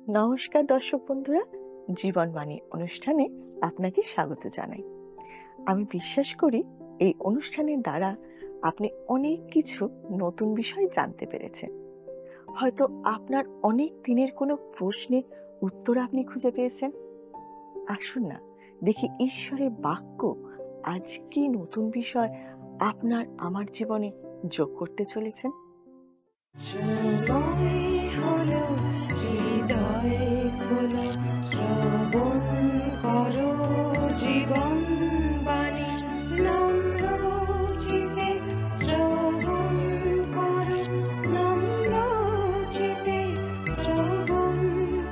নমস্কার দর্শক বন্ধুরা, জীবনবাণী অনুষ্ঠানে আপনাকে স্বাগত জানাই। আমি বিশ্বাস করি এই অনুষ্ঠানের দ্বারা আপনি অনেক কিছু নতুন বিষয় জানতে পেরেছেন। হয়তো আপনার অনেক দিনের কোনো প্রশ্নের উত্তর আপনি খুঁজে পেয়েছেন। আসুন না, দেখি ঈশ্বরের বাক্য আজ কি নতুন বিষয় আপনার আমার জীবনে যোগ করতে চলেছেন। সময় হলো হৃদয় খোলো, শ্রবণ করো জীবন বাণী। নম্র চিতে শ্রবণ করো, নম্র চিতে শ্রবণ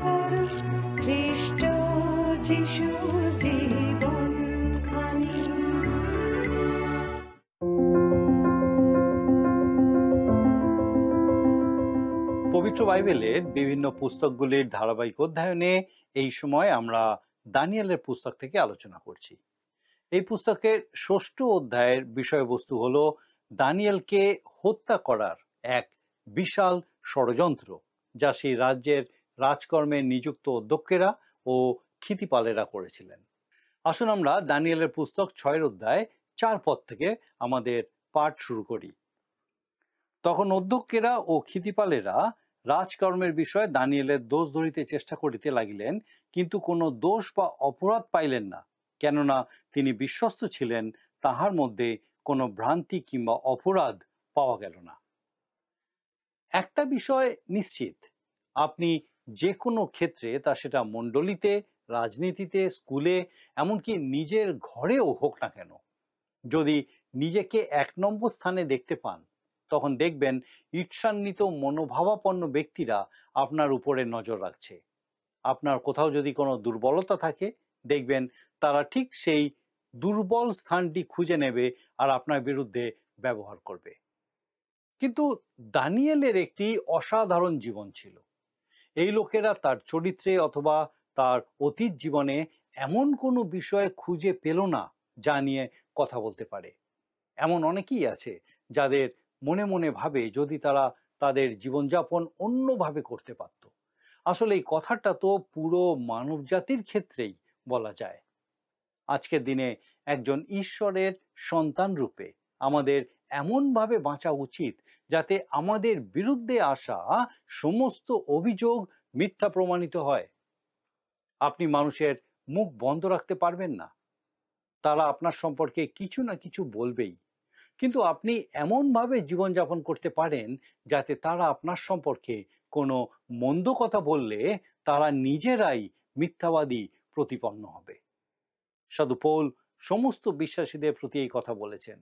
করো, খ্রিস্ট যিশুর জীবন খানি। পবিত্র বাইবেলের বিভিন্ন পুস্তকগুলির ধারাবাহিক অধ্যয়নে এই সময় আমরা দানিয়েলের পুস্তক থেকে আলোচনা করছি। এই পুস্তকের ষষ্ঠ অধ্যায়ের বিষয়বস্তু হলো দানিয়েলকে হত্যা করার এক বিশাল ষড়যন্ত্র, যা সেই রাজ্যের রাজকর্মে নিযুক্ত অধ্যক্ষেরা ও ক্ষিতিপালেরা করেছিলেন। আসুন আমরা দানিয়েলের পুস্তক 6 অধ্যায় 4 পদ থেকে আমাদের পাঠ শুরু করি। তখন অধ্যক্ষেরা ও ক্ষিতিপালেরা রাজকর্মের বিষয়ে দানিয়েলের দোষ ধরিতে চেষ্টা করিতে লাগিলেন, কিন্তু কোনো দোষ বা অপরাধ পাইলেন না, কেননা তিনি বিশ্বস্ত ছিলেন, তাহার মধ্যে কোনো ভ্রান্তি কিংবা অপরাধ পাওয়া গেল না। একটা বিষয় নিশ্চিত, আপনি যে কোনো ক্ষেত্রে, তা সেটা মণ্ডলীতে, রাজনীতিতে, স্কুলে, এমনকি নিজের ঘরেও হোক না কেন, যদি নিজেকে 1 নম্বর স্থানে দেখতে পান, তখন দেখবেন ঈর্ষান্বিত মনোভাবাপন্ন ব্যক্তিরা আপনার উপরে নজর রাখছে। আপনার কোথাও যদি কোনো দুর্বলতা থাকে, দেখবেন তারা ঠিক সেই দুর্বল স্থানটি খুঁজে নেবে আর আপনার বিরুদ্ধে ব্যবহার করবে। কিন্তু দানিয়েলের একটি অসাধারণ জীবন ছিল। এই লোকেরা তার চরিত্রে অথবা তার অতীত জীবনে এমন কোনো বিষয় খুঁজে পেল না যা নিয়ে কথা বলতে পারে। এমন অনেকেই আছে যাদের মনে মনে ভাবে যদি তারা তাদের জীবনযাপন অন্যভাবে করতে পারত। আসলে এই কথাটা তো পুরো মানব জাতির ক্ষেত্রেই বলা যায়। আজকের দিনে একজন ঈশ্বরের সন্তান রূপে আমাদের এমনভাবে বাঁচা উচিত যাতে আমাদের বিরুদ্ধে আসা সমস্ত অভিযোগ মিথ্যা প্রমাণিত হয়। আপনি মানুষের মুখ বন্ধ রাখতে পারবেন না, তারা আপনার সম্পর্কে কিছু না কিছু বলবেই, কিন্তু আপনি এমনভাবে জীবনযাপন করতে পারেন যাতে তারা আপনার সম্পর্কে কোনো মন্দ কথা বললে তারা নিজেরাই মিথ্যাবাদী প্রতিপন্ন হবে। সাধু পৌল সমস্ত বিশ্বাসীদের প্রতি এই কথা বলেছেন,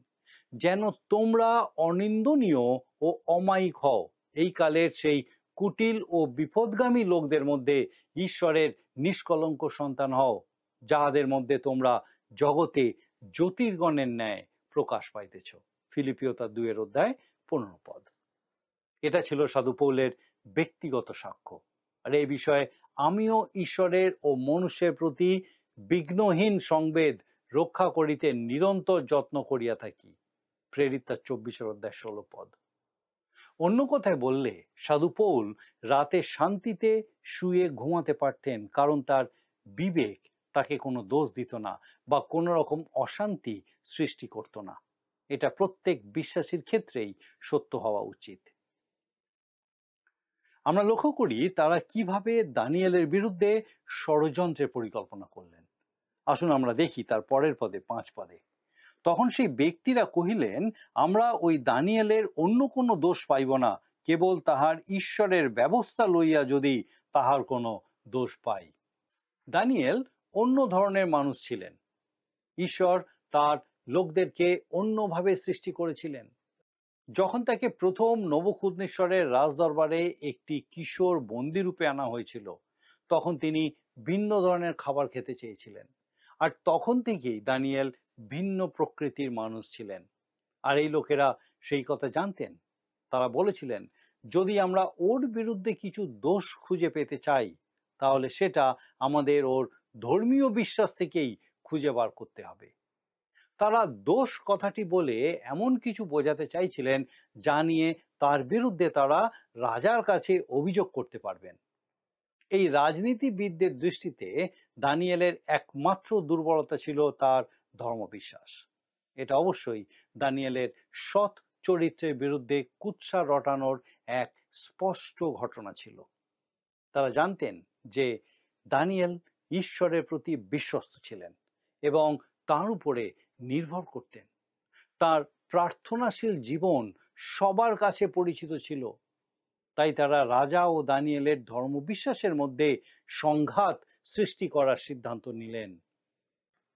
যেন তোমরা অনিন্দনীয় ও অমায়িক হও, এই কালের সেই কুটিল ও বিপদগামী লোকদের মধ্যে ঈশ্বরের নিষ্কলঙ্ক সন্তান হও, যাহাদের মধ্যে তোমরা জগতে জ্যোতির্গণের ন্যায় প্রকাশ পাইতেছ। ফিলিপিও তার 2 অধ্যায় 15 পদ। এটা ছিল সাধু পৌলের ব্যক্তিগত সাক্ষ্য। আর এই বিষয়ে আমিও ঈশ্বরের ও মনুষ্যের প্রতি বিঘ্নহীন সংবেদ রক্ষা করিতে নিরন্তর যত্ন করিয়া থাকি। প্রেরিত তার 24 অধ্যায় 16 পদ। অন্য কথায় বললে, সাধু পৌল রাতে শান্তিতে শুয়ে ঘুমাতে পারতেন, কারণ তার বিবেক তাকে কোনো দোষ দিত না বা কোনো রকম অশান্তি সৃষ্টি করত না। এটা প্রত্যেক বিশ্বাসীর ক্ষেত্রেই সত্য হওয়া উচিত। আমরা লক্ষ্য করি তারা কিভাবে দানিয়েলের বিরুদ্ধে ষড়যন্ত্রের পরিকল্পনা করলেন। আসুন আমরা দেখি তার পরের পদে 5 পদে। তখন সেই ব্যক্তিরা কহিলেন, আমরা ওই দানিয়েলের অন্য কোনো দোষ পাইব না, কেবল তাহার ঈশ্বরের ব্যবস্থা লইয়া যদি তাহার কোনো দোষ পাই। দানিয়েল অন্য ধরনের মানুষ ছিলেন। ঈশ্বর তার লোকদেরকে অন্যভাবে সৃষ্টি করেছিলেন। যখন তাকে প্রথম নবুখুদনেশ্বরের রাজদরবারে একটি কিশোর বন্দি রূপে আনা হয়েছিল, তখন তিনি ভিন্ন ধরনের খাবার খেতে চেয়েছিলেন। আর তখন থেকেই দানিয়েল ভিন্ন প্রকৃতির মানুষ ছিলেন। আর এই লোকেরা সেই কথা জানতেন। তারা বলেছিলেন, যদি আমরা ওর বিরুদ্ধে কিছু দোষ খুঁজে পেতে চাই, তাহলে সেটা আমাদের ওর ধর্মীয় বিশ্বাস থেকেই খুঁজে বার করতে হবে। তারা দোষ কথাটি বলে এমন কিছু বোঝাতে চাইছিলেন যা নিয়ে তার বিরুদ্ধে তারা রাজার কাছে অভিযোগ করতে পারবেন। এই রাজনীতিবিদদের দৃষ্টিতে দানিয়েলের একমাত্র দুর্বলতা ছিল তার ধর্মবিশ্বাস। এটা অবশ্যই দানিয়েলের সৎ চরিত্রের বিরুদ্ধে কুৎসা রটানোর এক স্পষ্ট ঘটনা ছিল। তারা জানতেন যে দানিয়েল ঈশ্বরের প্রতি বিশ্বস্ত ছিলেন এবং তার উপরে নির্ভর করতেন। তার প্রার্থনাশীল জীবন সবার কাছে পরিচিত ছিল। তাই তারা রাজা ও দানিয়েলের ধর্মবিশ্বাসের মধ্যে সংঘাত সৃষ্টি করার সিদ্ধান্ত নিলেন।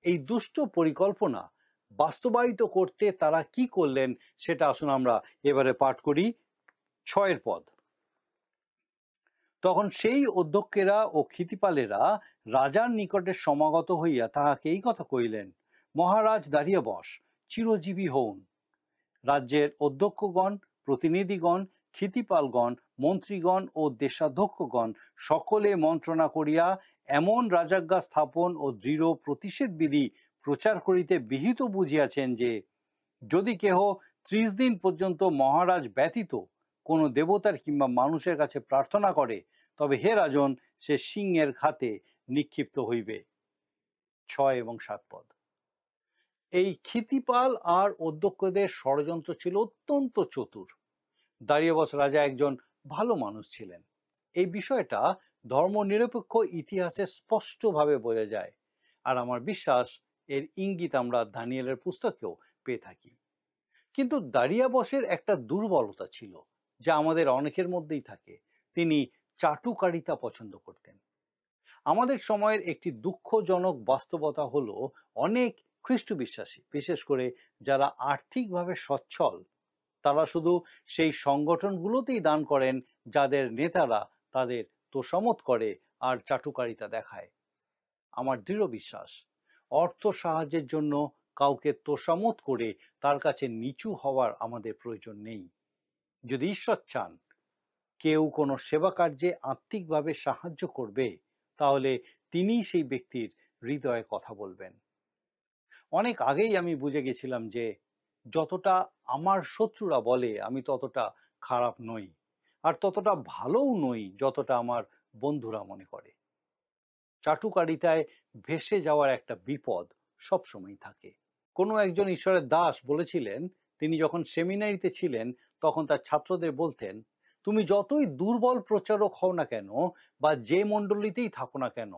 এই দুষ্ট পরিকল্পনা বাস্তবায়িত করতে তারা কি করলেন সেটা আসুন আমরা এবারে পাঠ করি 6 পদ। তখন সেই অধ্যক্ষেরা ও ক্ষিতিপালেরা রাজার নিকটে সমাগত হইয়া তাহাকে এই কথা কহিলেন, মহারাজ দাঁড়িয়ে বস, চিরজীবী হউন। রাজ্যের অধ্যক্ষগণ, প্রতিনিধিগণ, ক্ষিতিপালগণ, মন্ত্রীগণ ও দেশাধ্যক্ষগণ সকলে মন্ত্রণা করিয়া এমন রাজাজ্ঞা স্থাপন ও দৃঢ় প্রতিষেধ বিধি প্রচার করিতে বিহিত বুঝিয়াছেন যে যদি কেহ 30 দিন পর্যন্ত মহারাজ ব্যতীত কোনো দেবতার কিংবা মানুষের কাছে প্রার্থনা করে, তবে হে রাজন, সে সিংহের খাতে নিক্ষিপ্ত হইবে। 6 এবং 7 পদ। এই ক্ষিতিপাল আর অধ্যক্ষদের ষড়যন্ত্র ছিল অত্যন্ত চতুর। দারিয়াবস রাজা একজন ভালো মানুষ ছিলেন। এই বিষয়টা ধর্মনিরপেক্ষ ইতিহাসে স্পষ্টভাবে বোঝা যায়, আর আমার বিশ্বাস এর ইঙ্গিত আমরা দানিয়েলের পুস্তকেও পেয়ে থাকি। কিন্তু দারিয়াবসের একটা দুর্বলতা ছিল, যা আমাদের অনেকের মধ্যেই থাকে। তিনি চাটুকারিতা পছন্দ করতেন। আমাদের সময়ের একটি দুঃখজনক বাস্তবতা হলো অনেক খ্রিস্ট বিশ্বাসী, বিশেষ করে যারা আর্থিকভাবে সচ্ছল, তারা শুধু সেই সংগঠনগুলোতেই দান করেন যাদের নেতারা তাদের তোষামত করে আর চাটুকারিতা দেখায়। আমার দৃঢ় বিশ্বাস, অর্থ সাহায্যের জন্য কাউকে তোষামত করে তার কাছে নিচু হওয়ার আমাদের প্রয়োজন নেই। যদি ঈশ্বর চান কেউ কোনো সেবা কার্যে আত্মিকভাবে সাহায্য করবে, তাহলে তিনিই সেই ব্যক্তির হৃদয়ে কথা বলবেন। অনেক আগেই আমি বুঝে গেছিলাম যে যতটা আমার শত্রুরা বলে আমি ততটা খারাপ নই, আর ততটা ভালোও নই যতটা আমার বন্ধুরা মনে করে। চাটুকারিতায় ভেসে যাওয়ার একটা বিপদ সবসময় থাকে। কোনো একজন ঈশ্বরের দাস বলেছিলেন, তিনি যখন সেমিনারিতে ছিলেন তখন তার ছাত্রদের বলতেন, তুমি যতই দুর্বল প্রচারক হও না কেন বা যে মণ্ডলীতেই থাকো না কেন,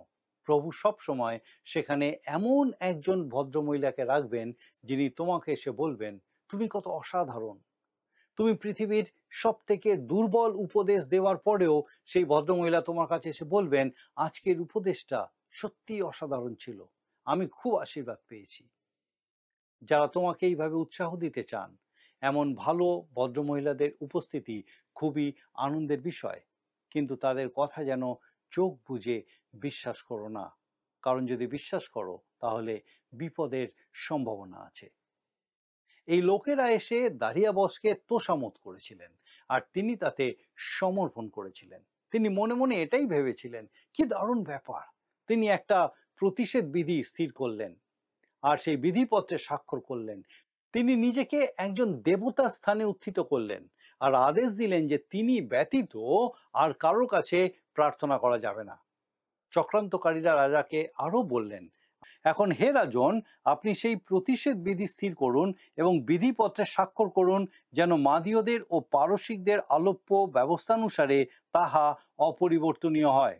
প্রভু সব সময় সেখানে এমন একজন ভদ্রমহিলাকে রাখবেন যিনি তোমাকে এসে বলবেন, তুমি কত অসাধারণ। তুমি পৃথিবীর সব থেকে দুর্বল উপদেশ দেওয়ার পরেও সেই ভদ্রমহিলা তোমার কাছে এসে বলবেন, আজকের উপদেশটা সত্যিই অসাধারণ ছিল, আমি খুব আশীর্বাদ পেয়েছি। যারা তোমাকে এইভাবে উৎসাহ দিতে চান, এমন ভালো ভদ্রমহিলাদের উপস্থিতি খুবই আনন্দের বিষয়। কিন্তু তাদের কথা যেন চোখ বুজে বিশ্বাস করো না, কারণ যদি বিশ্বাস করো তাহলে বিপদের সম্ভাবনা আছে। এই লোকেরা এসে দারিয়াবসকে তোষামত করেছিলেন, আর তিনি তাতে সমর্পণ করেছিলেন। তিনি মনে মনে এটাই ভেবেছিলেন, কি দারুণ ব্যাপার। তিনি একটা প্রতিষেধ বিধি স্থির করলেন আর সেই বিধিপত্রে স্বাক্ষর করলেন। তিনি নিজেকে একজন দেবতা স্থানে উত্থিত করলেন আর আদেশ দিলেন যে তিনি ব্যতীত আর কারোর কাছে প্রার্থনা করা যাবে না। চক্রান্তকারীরা রাজাকে আরো বললেন, এখন হে রাজন, আপনি সেই প্রতিষেধ বিধি স্থির করুন এবং বিধিপত্রে স্বাক্ষর করুন, যেন মাদীয়দের ও পারসিকদের আলোপ্য ব্যবস্থানুসারে তাহা অপরিবর্তনীয় হয়।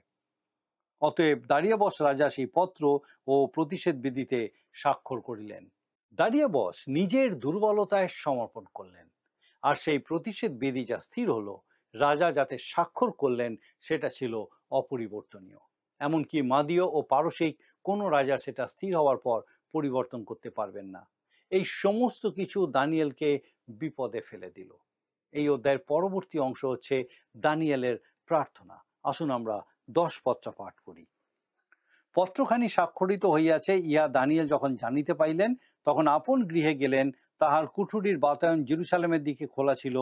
অতএব দারিয়াবস রাজা সেই পত্র ও প্রতিষেধ বিধিতে স্বাক্ষর করিলেন। দারিয়াবস নিজের দুর্বলতায় সমর্পণ করলেন, আর সেই প্রতিষেধ বিধি যা স্থির হলো, রাজা যাতে স্বাক্ষর করলেন, সেটা ছিল অপরিবর্তনীয়। এমনকি মাদীয় ও পারসিক কোনো রাজা সেটা স্থির হওয়ার পর পরিবর্তন করতে পারবেন না। এই সমস্ত কিছু দানিয়েলকে বিপদে ফেলে দিল। এই অধ্যায়ের পরবর্তী অংশ হচ্ছে দানিয়েলের প্রার্থনা। আসুন আমরা 10 পদটা পাঠ করি। পত্রখানি স্বাক্ষরিত হইয়াছে, ইহা দানিয়েল যখন জানিতে পাইলেন, তখন আপন গৃহে গেলেন। তাহার কুঠুরির বাতায়ন জেরুসালেমের দিকে খোলা ছিল।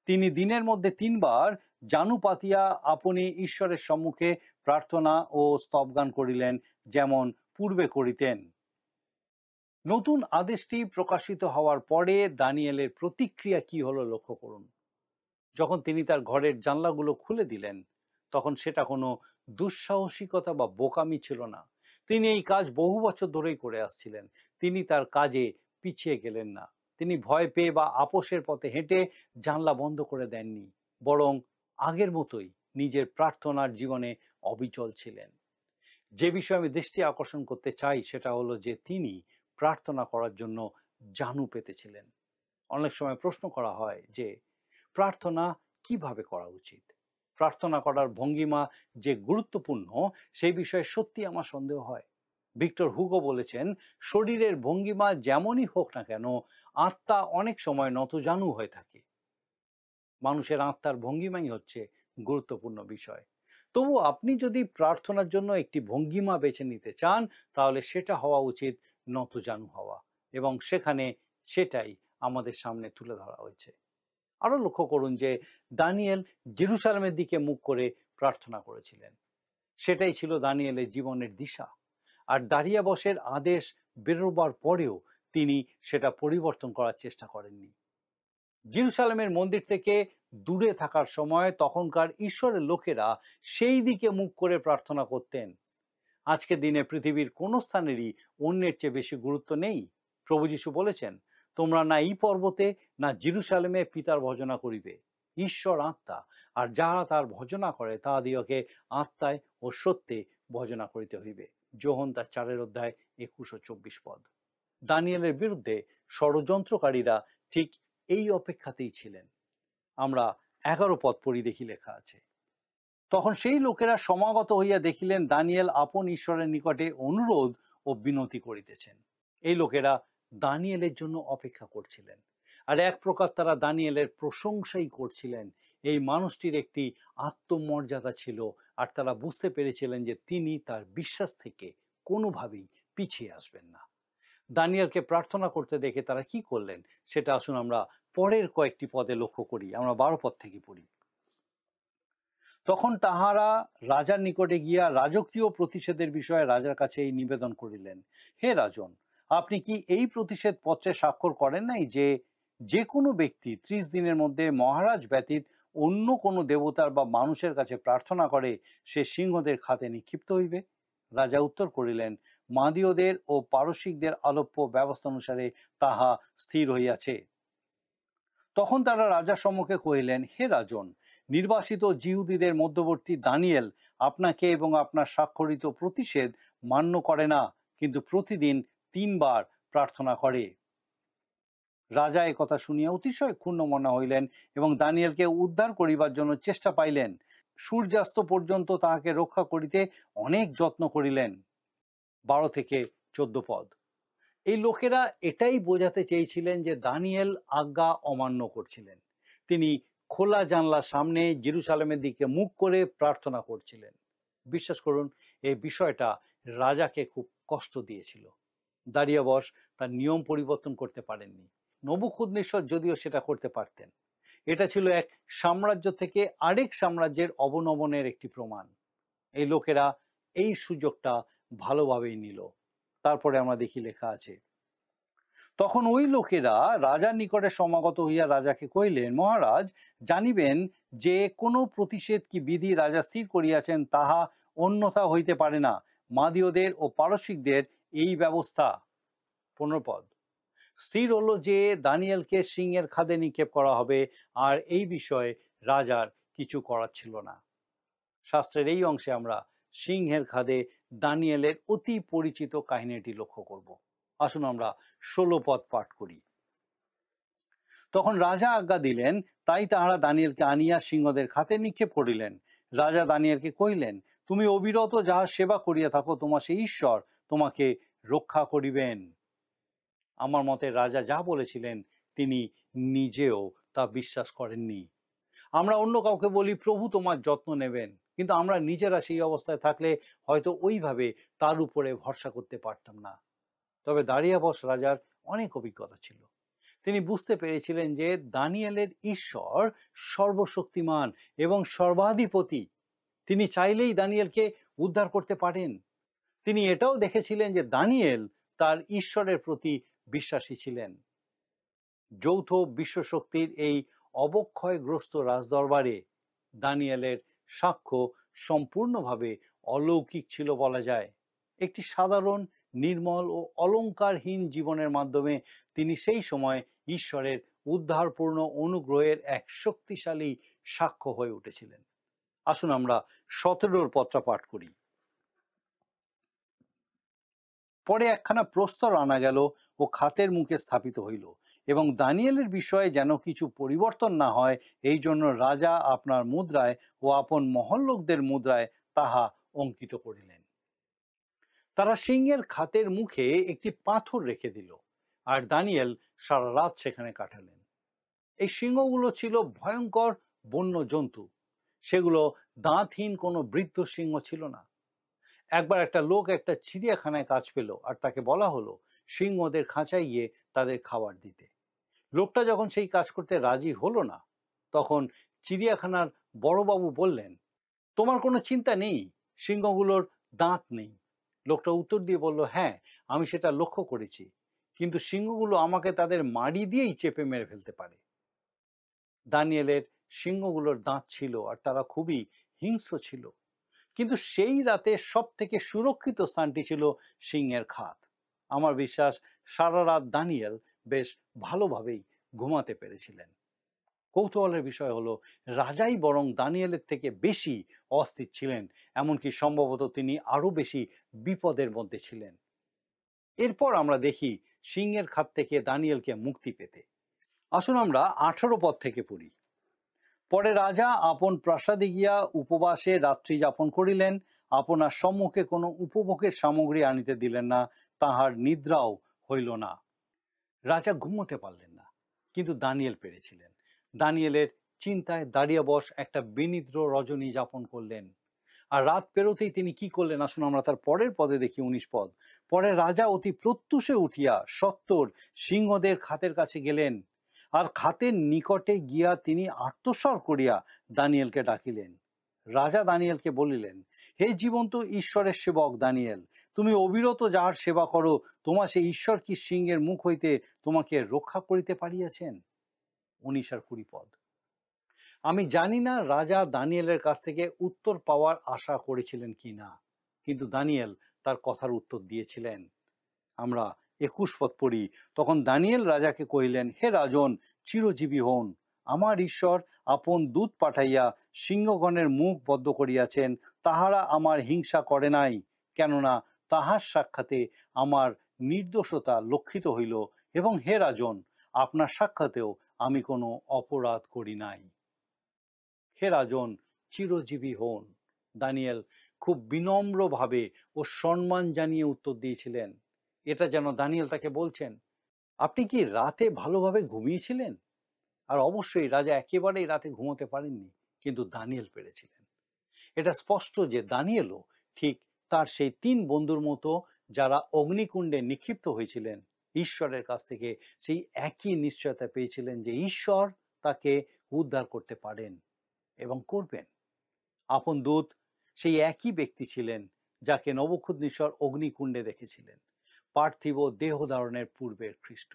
তিনি দিনের মধ্যে 3 বার জানু পাতিয়া আপনি ঈশ্বরের সম্মুখে প্রার্থনা ও স্তবগান করিলেন, যেমন পূর্বে করিতেন। নতুন আদেশটি প্রকাশিত হওয়ার পরে দানিয়েলের প্রতিক্রিয়া কি হলো লক্ষ্য করুন। যখন তিনি তার ঘরের জানলাগুলো খুলে দিলেন, তখন সেটা কোনো দুঃসাহসিকতা বা বোকামি ছিল না। তিনি এই কাজ বহু বছর ধরেই করে আসছিলেন। তিনি তার কাজে পিছিয়ে গেলেন না। তিনি ভয় পেয়ে বা আপোসের পথে হেঁটে জানলা বন্ধ করে দেননি, বরং আগের মতোই নিজের প্রার্থনার জীবনে অবিচল ছিলেন। যে বিষয়ে আমি দৃষ্টি আকর্ষণ করতে চাই সেটা হলো যে তিনি প্রার্থনা করার জন্য জানু পেতেছিলেন। অনেক সময় প্রশ্ন করা হয় যে প্রার্থনা কিভাবে করা উচিত। প্রার্থনা করার ভঙ্গিমা যে গুরুত্বপূর্ণ সেই বিষয়ে সত্যি আমার সন্দেহ হয়। ভিক্টর হুগো বলেছেন, শরীরের ভঙ্গিমা যেমনই হোক না কেন, আত্মা অনেক সময় নতজানু হয়ে থাকে। মানুষের আত্মার ভঙ্গিমাই হচ্ছে গুরুত্বপূর্ণ বিষয়। তবু আপনি যদি প্রার্থনার জন্য একটি ভঙ্গিমা বেছে নিতে চান, তাহলে সেটা হওয়া উচিত নতজানু হওয়া, এবং সেটাই আমাদের সামনে তুলে ধরা হয়েছে। আরো লক্ষ্য করুন যে দানিয়েল জেরুসালেমের দিকে মুখ করে প্রার্থনা করেছিলেন। সেটাই ছিল দানিয়েলের জীবনের দিশা। আর দারিয়াবশের আদেশ বেরোবার পরেও তিনি সেটা পরিবর্তন করার চেষ্টা করেননি। জেরুসালেমের মন্দির থেকে দূরে থাকার সময় তখনকার ঈশ্বরের লোকেরা সেই দিকে মুখ করে প্রার্থনা করতেন। আজকের দিনে পৃথিবীর কোনো স্থানেরই অন্যের চেয়ে বেশি গুরুত্ব নেই। প্রভু যীশু বলেছেন, তোমরা না এই পর্বতে না জেরুসালেমে পিতার ভজনা করিবে। ঈশ্বর আত্মা, আর যাহারা তার ভজনা করে তাহাদিওকে আত্মায় ও সত্যে ভজনা করিতে হইবে। যোহন তার 4 অধ্যায় 21 ও 24 পদ। দানিয়েলের বিরুদ্ধে ষড়যন্ত্রকারীরা ঠিক এই অপেক্ষাতেই ছিলেন। আমরা 11 পদ পড়ি, দেখি লেখা আছে, তখন সেই লোকেরা সমাগত হইয়া দেখিলেন দানিয়েল আপন ঈশ্বরের নিকটে অনুরোধ ও বিনতি করিতেছেন। এই লোকেরা দানিয়েলের জন্য অপেক্ষা করছিলেন, আর এক প্রকার তারা দানিয়েলের প্রশংসাই করছিলেন। এই মানুষটির একটি আত্মমর্যাদা ছিল, আর তারা বুঝতে পেরেছিলেন যে তিনি তার বিশ্বাস থেকে কোনোভাবেই পিছিয়ে আসবেন না। দানিয়েলকে প্রার্থনা করতে দেখে তারা কি করলেন সেটা আসুন আমরা পরের কয়েকটি পদে লক্ষ্য করি। আমরা 12 পদ থেকে পড়ি। তখন তাহারা রাজার নিকটে গিয়া রাজকীয় প্রতিষেধের বিষয়ে রাজার কাছে এই নিবেদন করিলেন, হে রাজন, আপনি কি এই প্রতিষেধ পত্রে স্বাক্ষর করেন নাই যে যে কোনো ব্যক্তি 30 দিনের মধ্যে মহারাজ ব্যতীত অন্য কোনো দেবতার বা মানুষের কাছে প্রার্থনা করে সে সিংহদের খাতে নিক্ষিপ্ত হইবে? রাজা উত্তর করিলেন, মাদীয়দের ও পারসিকদের আলোপ্য ব্যবস্থা অনুসারে তাহা স্থির হইয়াছে। তখন তারা রাজার সম্মুখে কহিলেন, হে রাজন, নির্বাসিত জিহুদীদের মধ্যবর্তী দানিয়েল আপনাকে এবং আপনার স্বাক্ষরিত প্রতিষেধ মান্য করে না, কিন্তু প্রতিদিন 3 বার প্রার্থনা করে। রাজা এ কথা শুনিয়া অতিশয় ক্ষুণ্ণ মনে হইলেন এবং দানিয়েলকে উদ্ধার করিবার জন্য চেষ্টা পাইলেন। সূর্যাস্ত পর্যন্ত তাহাকে রক্ষা করিতে অনেক যত্ন করিলেন। 12 থেকে 14 পদ। এই লোকেরা এটাই বোঝাতে চেয়েছিলেন যে দানিয়েল আজ্ঞা অমান্য করছিলেন। তিনি খোলা জানলার সামনে জেরুসালেমের দিকে মুখ করে প্রার্থনা করছিলেন। বিশ্বাস করুন, এই বিষয়টা রাজাকে খুব কষ্ট দিয়েছিল। দারিয়াবশ তার নিয়ম পরিবর্তন করতে পারেননি। নবুখুদনেছর যদিও সেটা করতে পারতেন। এটা ছিল এক সাম্রাজ্য থেকে আরেক সাম্রাজ্যের অবনমনের একটি প্রমাণ। এই লোকেরা এই সুযোগটা ভালোভাবেই নিল। তারপরে আমরা দেখি লেখা আছে, তখন ওই লোকেরা রাজার নিকটে সমাগত হইয়া রাজাকে কহিলেন, মহারাজ, জানিবেন যে কোনো প্রতিষেধ কি বিধি রাজা স্থির করিয়াছেন তাহা অন্যথা হইতে পারে না। মাদীয়দের ও পারসিকদের এই ব্যবস্থা। 15 পদ। স্থির হলো যে দানিয়েলকে সিংহের খাদে নিক্ষেপ করা হবে, আর এই বিষয়ে রাজার কিছু করার ছিল না। শাস্ত্রের এই অংশে আমরা সিংহের খাদে দানিয়েলের অতি পরিচিত কাহিনীটি লক্ষ্য করব। আসুন আমরা 16 পদ পাঠ করি। তখন রাজা আজ্ঞা দিলেন, তাই তাহারা দানিয়েলকে আনিয়া সিংহদের খাতে নিক্ষেপ করিলেন। রাজা দানিয়েলকে কহিলেন, তুমি অবিরত যাহা সেবা করিয়া থাকো, তোমার সেই ঈশ্বর তোমাকে রক্ষা করিবেন। আমার মতে রাজা যা বলেছিলেন তিনি নিজেও তা বিশ্বাস করেননি। আমরা অন্য কাউকে বলি, প্রভু তোমার যত্ন নেবেন, কিন্তু আমরা নিজেরা সেই অবস্থায় থাকলে হয়তো ওইভাবে তার উপরে ভরসা করতে পারতাম না। তবে দারিয়াবশ রাজার অনেক অভিজ্ঞতা ছিল। তিনি বুঝতে পেরেছিলেন যে দানিয়েলের ঈশ্বর সর্বশক্তিমান এবং সর্বাধিপতি। তিনি চাইলেই দানিয়েলকে উদ্ধার করতে পারেন। তিনি এটাও দেখেছিলেন যে দানিয়েল তার ঈশ্বরের প্রতি বিশ্বাসী ছিলেন। যৌথ বিশ্বশক্তির এই অবক্ষয়গ্রস্ত রাজদরবারে দানিয়েলের সাক্ষ্য সম্পূর্ণভাবে অলৌকিক ছিল বলা যায়। একটি সাধারণ, নির্মল ও অলংকারহীন জীবনের মাধ্যমে তিনি সেই সময় ঈশ্বরের উদ্ধারপূর্ণ অনুগ্রহের এক শক্তিশালী সাক্ষ্য হয়ে উঠেছিলেন। আসুন আমরা 17 পত্রা পাঠ করি। পরে একখানা প্রস্তর আনা গেল ও খাতের মুখে স্থাপিত হইল, এবং দানিয়েলের বিষয়ে যেন কিছু পরিবর্তন না হয়, এই জন্য রাজা আপনার মুদ্রায় ও আপন মহল্লোকদের মুদ্রায় তাহা অঙ্কিত করিলেন। তারা সিংহের খাতের মুখে একটি পাথর রেখে দিল, আর দানিয়েল সারা রাত সেখানে কাটালেন। এই সিংহগুলো ছিল ভয়ঙ্কর বন্য জন্তু। সেগুলো দাঁতহীন কোনো বৃদ্ধ সিংহ ছিল না। একবার একটা লোক একটা চিড়িয়াখানায় কাজ পেল, আর তাকে বলা হলো সিংহদের খাঁচায় গিয়ে তাদের খাবার দিতে। লোকটা যখন সেই কাজ করতে রাজি হলো না, তখন চিড়িয়াখানার বড়বাবু বললেন, তোমার কোনো চিন্তা নেই, সিংহগুলোর দাঁত নেই। লোকটা উত্তর দিয়ে বলল, হ্যাঁ, আমি সেটা লক্ষ্য করেছি, কিন্তু সিংহগুলো আমাকে তাদের মাড়ি দিয়েই চেপে মেরে ফেলতে পারে। দানিয়েলের সিংহগুলোর দাঁত ছিল, আর তারা খুবই হিংস্র ছিল। কিন্তু সেই রাতে সব থেকে সুরক্ষিত স্থানটি ছিল সিংহের খাত। আমার বিশ্বাস সারা রাত দানিয়েল বেশ ভালোভাবেই ঘুমাতে পেরেছিলেন। কৌতূহলের বিষয় হলো, রাজাই বরং দানিয়েলের থেকে বেশি অস্থির ছিলেন, এমনকি সম্ভবত তিনি আরো বেশি বিপদের মধ্যে ছিলেন। এরপর আমরা দেখি সিংহের খাত থেকে দানিয়েলকে মুক্তি পেতে। আসুন আমরা 18 পদ থেকে পড়ি। পরে রাজা আপন প্রাসাদে গিয়া উপবাসে রাত্রি যাপন করিলেন, আপনার সম্মুখে কোনো উপভোগের সামগ্রী আনিতে দিলেন না, তাহার নিদ্রাও হইল না। রাজা ঘুমোতে পারলেন না, কিন্তু দানিয়েল পেরেছিলেন। দানিয়েলের চিন্তায় দাঁড়িয়ে বস একটা বিনিদ্র রজনী যাপন করলেন। আর রাত পেরোতেই তিনি কি করলেন, আসুন আমরা তার পরের পদে দেখি, 19 পদ। পরে রাজা অতি প্রত্যুষে উঠিয়া সত্বর সিংহদের খাতের কাছে গেলেন, আর খাতের নিকটে গিয়া তিনি আর্তস্বর করিয়া দানিয়েলকে ডাকিলেন। রাজা দানিয়েলকে বলিলেন, হে জীবন্ত ঈশ্বরের সেবক দানিয়েল, তুমি অবিরত যাহার সেবা করো, তোমার সেই ঈশ্বর কি সিংহের মুখ হইতে তোমাকে রক্ষা করিতে পারিয়াছেন? 19 আর 20 পদ। আমি জানি না রাজা দানিয়েলের কাছ থেকে উত্তর পাওয়ার আশা করেছিলেন কি না, কিন্তু দানিয়েল তার কথার উত্তর দিয়েছিলেন। আমরা 21 পদ পড়ি। তখন দানিয়েল রাজাকে কহিলেন, হে রাজন, চিরজীবী হন। আমার ঈশ্বর আপন দূত পাঠাইয়া সিংহগণের মুখ বদ্ধ করিয়াছেন, তাহারা আমার হিংসা করে নাই, কেননা তাহার সাক্ষাতে আমার নির্দোষতা লক্ষিত হইল, এবং হে রাজন, আপনার সাক্ষাতেও আমি কোনো অপরাধ করি নাই। হে রাজন, চিরজীবী হন। দানিয়েল খুব বিনম্রভাবে ও সম্মান জানিয়ে উত্তর দিয়েছিলেন। এটা যেন দানিয়েল তাকে বলছেন, আপনি কি রাতে ভালোভাবে ঘুমিয়েছিলেন? আর অবশ্যই রাজা একেবারেই রাতে ঘুমোতে পারেননি, কিন্তু দানিয়েল পেরেছিলেন। এটা স্পষ্ট যে দানিয়েলও ঠিক তার সেই 3 বন্ধুর মতো, যারা অগ্নিকুণ্ডে নিক্ষিপ্ত হয়েছিলেন, ঈশ্বরের কাছ থেকে সেই একই নিশ্চয়তা পেয়েছিলেন যে ঈশ্বর তাকে উদ্ধার করতে পারেন এবং করবেন। আপন দূত সেই একই ব্যক্তি ছিলেন যাকে নবুখুদনেছর অগ্নিকুণ্ডে দেখেছিলেন, পার্থিব দেহ ধারণের পূর্বের খ্রিস্ট।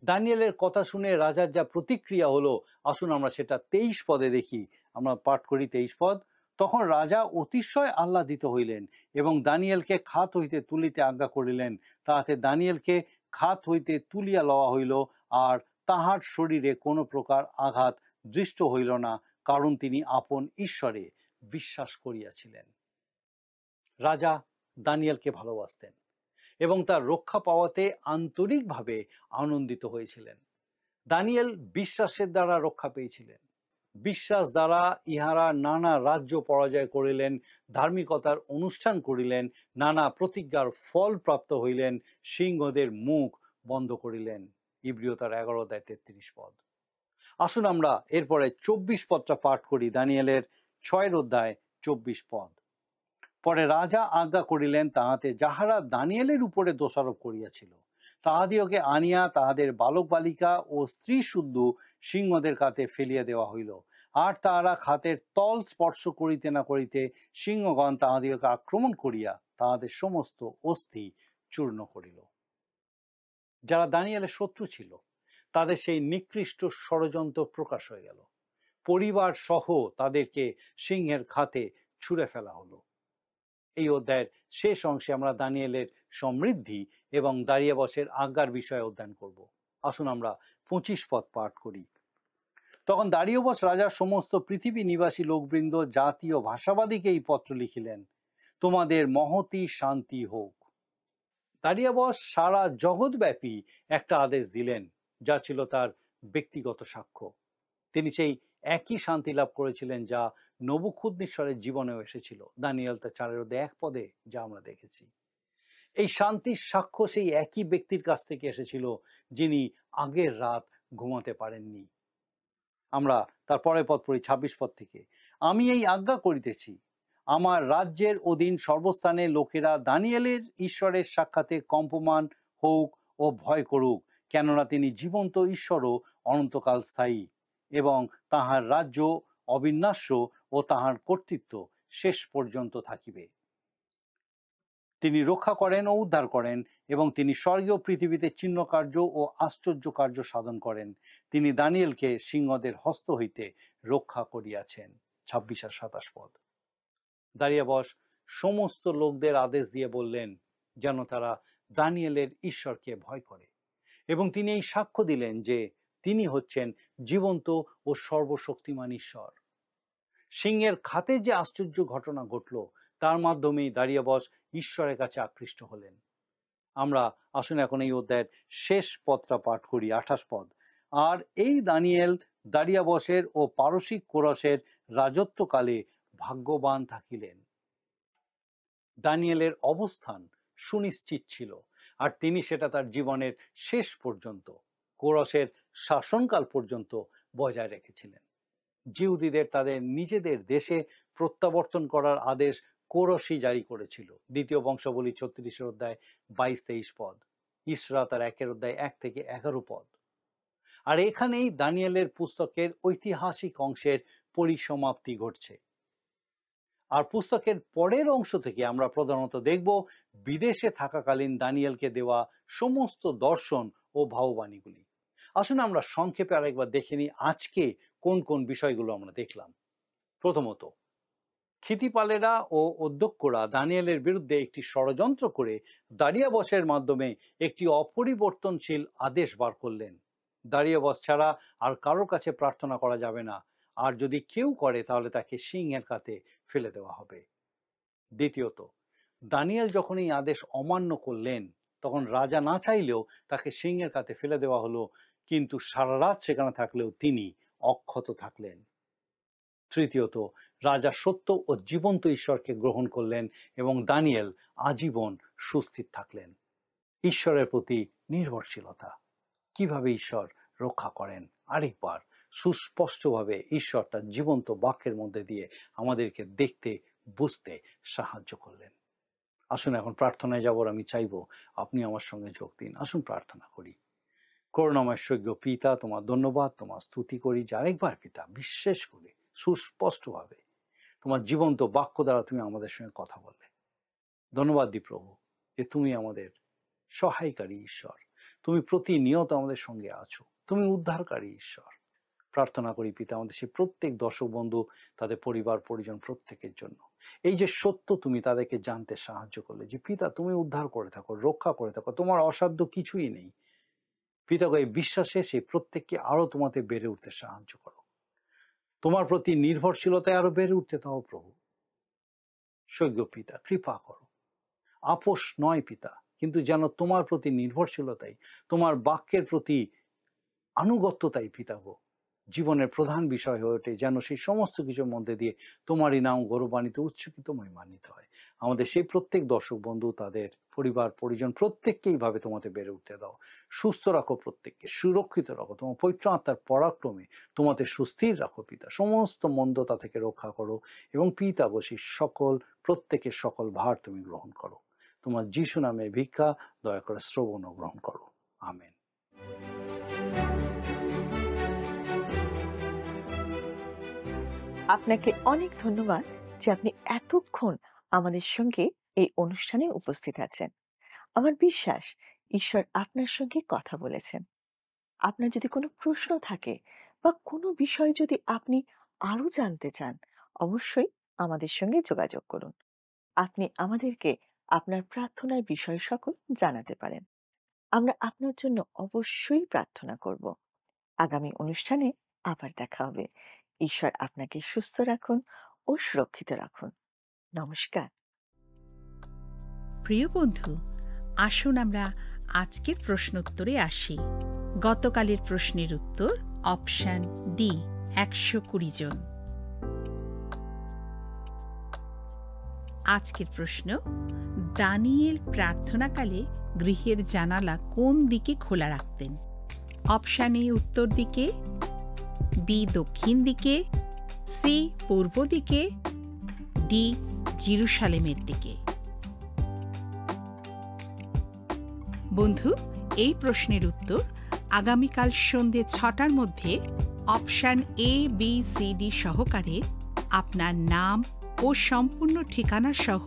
দানিয়েলের কথা শুনে রাজার যা প্রতিক্রিয়া হলো, আসুন আমরা সেটা 23 পদে দেখি। আমরা পাঠ করি 23 পদ। তখন রাজা অতিশয় আহ্লাদিত হইলেন এবং দানিয়েলকে খাত হইতে তুলিতে আজ্ঞা করিলেন। তাহাতে দানিয়েলকে খাত হইতে তুলিয়া লওয়া হইল, আর তাহার শরীরে কোনো প্রকার আঘাত দৃষ্ট হইল না, কারণ তিনি আপন ঈশ্বরে বিশ্বাস করিয়াছিলেন। রাজা দানিয়েলকে ভালোবাসতেন এবং তার রক্ষা পাওয়াতে আন্তরিকভাবে আনন্দিত হয়েছিলেন। দানিয়েল বিশ্বাসের দ্বারা রক্ষা পেয়েছিলেন। বিশ্বাস দ্বারা ইহারা নানা রাজ্য পরাজয় করিলেন, ধার্মিকতার অনুষ্ঠান করিলেন, নানা প্রতিজ্ঞার ফল প্রাপ্ত হইলেন, সিংহদের মুখ বন্ধ করিলেন। ইব্রিয়তার 11:33 পদ। আসুন আমরা এরপরে 24 পদটা পাঠ করি, দানিয়েলের 6:24 পদ। পরে রাজা আজ্ঞা করিলেন, তাহাতে যাহারা দানিয়েলের উপরে দোষারোপ করিয়াছিল তাহাদিওকে আনিয়া তাহাদের বালক বালিকা ও স্ত্রী শুদ্ধ সিংহদের কাতে ফেলিয়া দেওয়া হইল। আর তাহারা খাতের তল স্পর্শ করিতে না করিতে সিংহগণ তাহাদিওকে আক্রমণ করিয়া তাহাদের সমস্ত অস্থি চূর্ণ করিল। যারা দানিয়েলের শত্রু ছিল, তাদের সেই নিকৃষ্ট ষড়যন্ত্র প্রকাশ হয়ে গেল। পরিবার সহ তাদেরকে সিংহের খাতে ছুঁড়ে ফেলা হলো। এই অধ্যায়ের শেষ অংশে আমরা দানিয়েলের সমৃদ্ধি এবং দারিয়াবশের আজ্ঞার বিষয়ে অধ্যয়ন করব। আসুন আমরা 25 পদ পাঠ করি। তখন দারিয়াবশ রাজা সমস্ত পৃথিবী নিবাসী লোকবৃন্দ, জাতি ও ভাষাবাদীকে এই পত্র লিখিলেন, তোমাদের মহতি শান্তি হোক। দারিয়াবশ সারা জগৎব্যাপী একটা আদেশ দিলেন, যা ছিল তার ব্যক্তিগত সাক্ষ্য। তিনি সেই একই শান্তি লাভ করেছিলেন যা নবুখুদনেছরের জীবনেও এসেছিল, দানিয়েল তার 4:1 পদে যা আমরা দেখেছি। এই শান্তির সাক্ষ্য সেই একই ব্যক্তির কাছ থেকে এসেছিল যিনি আগের রাত ঘুমাতে পারেননি। আমরা তার পরের পদ পড়ি 26 পদ থেকে। আমি এই আজ্ঞা করিতেছি, আমার রাজ্যের অধীন সর্বস্থানে লোকেরা দানিয়েলের ঈশ্বরের সাক্ষাতে কম্পমান হোক ও ভয় করুক, কেননা তিনি জীবন্ত ঈশ্বর ও অনন্তকাল স্থায়ী, এবং তাহার রাজ্য অবিনাশ্য ও তাহার কর্তৃত্ব শেষ পর্যন্ত থাকিবে। তিনি রক্ষা করেন ও উদ্ধার করেন, এবং তিনি স্বর্গীয় পৃথিবীতে চিহ্ন কার্য ও আশ্চর্য কার্য সাধন করেন। তিনি দানিয়েলকে সিংহদের হস্ত হইতে রক্ষা করিয়াছেন। 26 আর 27 পদ। দারিয়াবশ সমস্ত লোকদের আদেশ দিয়ে বললেন যেন তারা দানিয়েলের ঈশ্বরকে ভয় করে, এবং তিনি এই সাক্ষ্য দিলেন যে তিনি হচ্ছেন জীবন্ত ও সর্বশক্তিমান ঈশ্বর। সিংহের খাতে যে আশ্চর্য ঘটনা ঘটল, তার মাধ্যমেই দারিয়াবশ ঈশ্বরের কাছে আকৃষ্ট হলেন। আমরা আসুন এখন এই অধ্যায়ের শেষ পদটা পাঠ করি, 28 পদ। আর এই দানিয়েল দারিয়াবশের ও পারসিক কোরসের রাজত্বকালে ভাগ্যবান থাকিলেন। দানিয়েলের অবস্থান সুনিশ্চিত ছিল, আর তিনি সেটা তার জীবনের শেষ পর্যন্ত, কোরসের শাসনকাল পর্যন্ত বজায় রেখেছিলেন। জিহুদীদের তাদের নিজেদের দেশে প্রত্যাবর্তন করার আদেশ কোরসই জারি করেছিল। দ্বিতীয় বংশাবলী 36 অধ্যায় 22-23 পদ, ইসরা তার 1 অধ্যায় 1 থেকে 11 পদ। আর এখানেই দানিয়েলের পুস্তকের ঐতিহাসিক অংশের পরিসমাপ্তি ঘটছে। আর পুস্তকের পরের অংশ থেকে আমরা প্রধানত দেখব বিদেশে থাকাকালীন দানিয়েলকে দেওয়া সমস্ত দর্শন ও ভাববাণীগুলি। আসুন আমরা সংক্ষেপে আরেকবার দেখে নিই আজকে কোন কোন বিষয়গুলো আমরা দেখলাম। প্রথমত, ক্ষিতিপালেরা ও অধ্যক্ষরা দানিয়েলের বিরুদ্ধে একটি ষড়যন্ত্র করে দারিয়াবশের মাধ্যমে একটি অপরিবর্তনশীল আদেশ বার করলেন। দারিয়াবশ ছাড়া আর কারোর কাছে প্রার্থনা করা যাবে না, আর যদি কেউ করে তাহলে তাকে সিংহের কাতে ফেলে দেওয়া হবে। দ্বিতীয়ত, দানিয়েল যখন এই আদেশ অমান্য করলেন, তখন রাজা না চাইলেও তাকে সিংহের কাতে ফেলে দেওয়া হলো, কিন্তু সারা রাত সেখানে থাকলেও তিনি অক্ষত থাকলেন। তৃতীয়ত, রাজা সত্য ও জীবন্ত ঈশ্বরকে গ্রহণ করলেন এবং দানিয়েল আজীবন সুস্থির থাকলেন। ঈশ্বরের প্রতি নির্ভরশীলতা, কিভাবে ঈশ্বর রক্ষা করেন, আরেকবার সুস্পষ্টভাবে ঈশ্বর তার জীবন্ত বাক্যের মধ্যে দিয়ে আমাদেরকে দেখতে বুঝতে সাহায্য করলেন। আসুন এখন প্রার্থনায় যাবার আমি চাইব আপনি আমার সঙ্গে যোগ দিন। আসুন প্রার্থনা করি। করুণাময় স্বর্গীয় পিতা, তোমার ধন্যবাদ, তোমার স্তুতি করি যে আরেকবার পিতা বিশেষ করে সুস্পষ্টভাবে তোমার জীবন্ত বাক্য দ্বারা তুমি আমাদের সঙ্গে কথা বললে। ধন্যবাদ দিই প্রভু যে তুমি আমাদের সহায়কারী ঈশ্বর, তুমি প্রতিনিয়ত আমাদের সঙ্গে আছো, তুমি উদ্ধারকারী ঈশ্বর। প্রার্থনা করি পিতা আমাদের সেই প্রত্যেক দর্শক বন্ধু, তাদের পরিবার পরিজন প্রত্যেকের জন্য এই যে সত্য তুমি তাদেরকে জানতে সাহায্য করলে যে পিতা তুমি উদ্ধার করে থাকো, রক্ষা করে থাকো, তোমার অসাধ্য কিছুই নেই। পিতা এই বিশ্বাসে সেই প্রত্যেককে আরো তোমাতে বেড়ে উঠতে সাহায্য করো, তোমার প্রতি নির্ভরশীলতায় আরো বেড়ে উঠতে দাও প্রভু। স্বর্গীয় পিতা কৃপা করো, আপোষ নয় পিতা, কিন্তু যেন তোমার প্রতি নির্ভরশীলতাই, তোমার বাক্যের প্রতি আনুগত্যতাই পিতা গো জীবনের প্রধান বিষয় হয়ে ওঠে, যেন সেই সমস্ত কিছুর মধ্যে দিয়ে তোমারই নাম গৌরবান্বিত উচ্চকিত মহিমান্বিত হয়। আমাদের সেই প্রত্যেক দর্শক বন্ধু, তাদের পরিবার পরিজন প্রত্যেককে এইভাবে তোমাতে বেড়ে উঠতে দাও, সুস্থ রাখো, প্রত্যেককে সুরক্ষিত রাখো, তোমার পবিত্র আত্মার পরাক্রমে তোমাতে সুস্থির রাখো পিতা, সমস্ত মন্দতা থেকে রক্ষা করো, এবং পিতা বসি সকল প্রত্যেকের সকল ভার তুমি গ্রহণ করো। তোমার যিশু নামে ভিক্ষা দয়া করে শ্রবণ ও গ্রহণ করো, আমেন। আপনাকে অনেক ধন্যবাদ যে আপনি এতক্ষণ আমাদের সঙ্গে এই অনুষ্ঠানে উপস্থিত আছেন। আমার বিশ্বাস ঈশ্বর আপনার সঙ্গে কথা বলেছেন। আপনার যদি কোনো প্রশ্ন থাকে বা কোনো বিষয় যদি আপনি আরো জানতে চান, অবশ্যই আমাদের সঙ্গে যোগাযোগ করুন। আপনি আমাদেরকে আপনার প্রার্থনার বিষয় সকল জানাতে পারেন। আমরা আপনার জন্য অবশ্যই প্রার্থনা করব। আগামী অনুষ্ঠানে আবার দেখা হবে। ঈশ্বর আপনাকে সুস্থ রাখুন ও সুরক্ষিত রাখুন। নমস্কার। প্রিয় বন্ধু, আসুন আমরা আজকের প্রশ্নোত্তরে আসি। গতকালের প্রশ্নের উত্তর অপশন ডি, 120 জন। আজকের প্রশ্ন, দানিয়েল প্রার্থনাকালে গৃহের জানালা কোন দিকে খোলা রাখতেন? অপশন এ উত্তর দিকে, বি দক্ষিণ দিকে, সি পূর্ব দিকে, ডি জেরুসালেমের দিকে। বন্ধু, এই প্রশ্নের উত্তর আগামীকাল সন্ধ্যে 6টার মধ্যে option A, B, C, D সহকারে আপনার নাম ও সম্পূর্ণ ঠিকানা সহ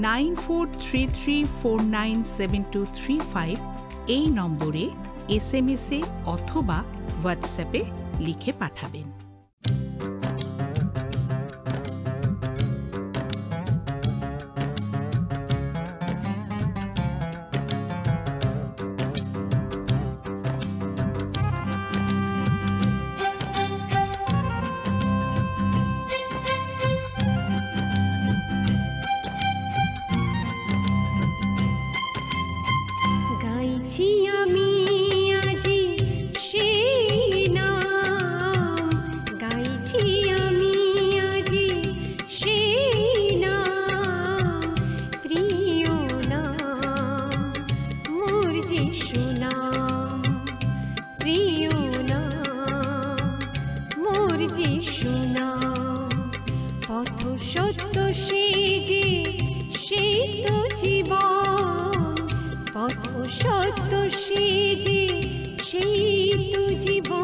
9433497235 এই নম্বরে SMS-এ অথবা হোয়াটসঅ্যাপে লিখে পাঠাবেন। গাইছি আমি আজি সেই নাম, গাইছি আমি আজি সেই নাম, প্রিয় নাম মোর যিশু নাম, প্রিয় নাম মোর যিশু নাম। পথ সত্য সেই যে, সেই তো জীবন, পথ সত্য সেই যে, সেই তো জীবন।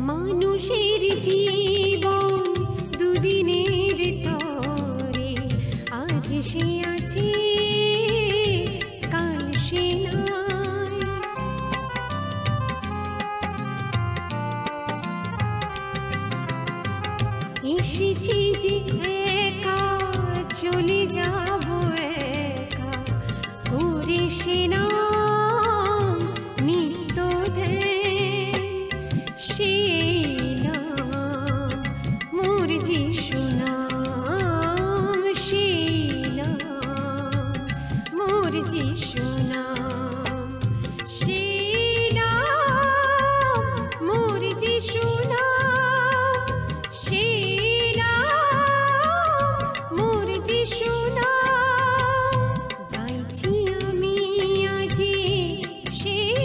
মানুষের জীবন দুদিনের তরে, আজ সে আছে কাল সে নাই। এসেছি যে একা, চলে যাব একা, করে সে নাম নিত্য ধ্যান, সেই নাম মোর যিশু নাম, সেই নাম মোর যিশু নাম, সেই নাম মোর যিশু নাম, সেই নাম মোর যিশু নাম। গাইছি আমি আজি সেই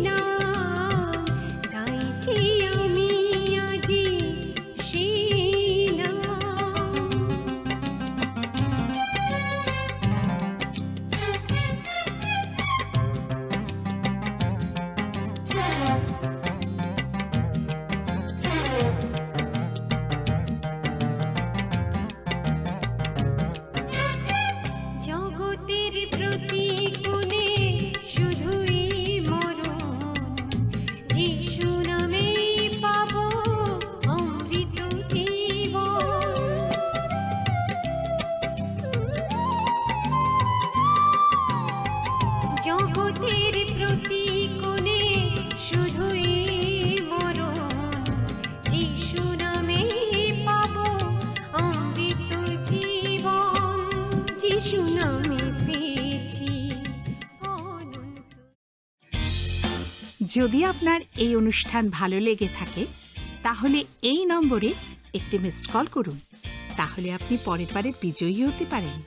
নাম, গাইছি আমি আজি সেই নাম। জগতের প্রতিকূলে শুধুই মরণ, যিশু নামেই পাবো অমৃত জীবন। জগতের প্রতিকূলে শুধুই মরণ, যিশু নামেই পাবো অমৃত জীবন। যিশু নামে পেয়েছি অনন্ত। যদি আপনার এই অনুষ্ঠান ভালো লেগে থাকে তাহলে এই নম্বরে একটি মিসড কল করুন। তাহলে আপনি পরের বারে বিজয়ী হতে পারেন।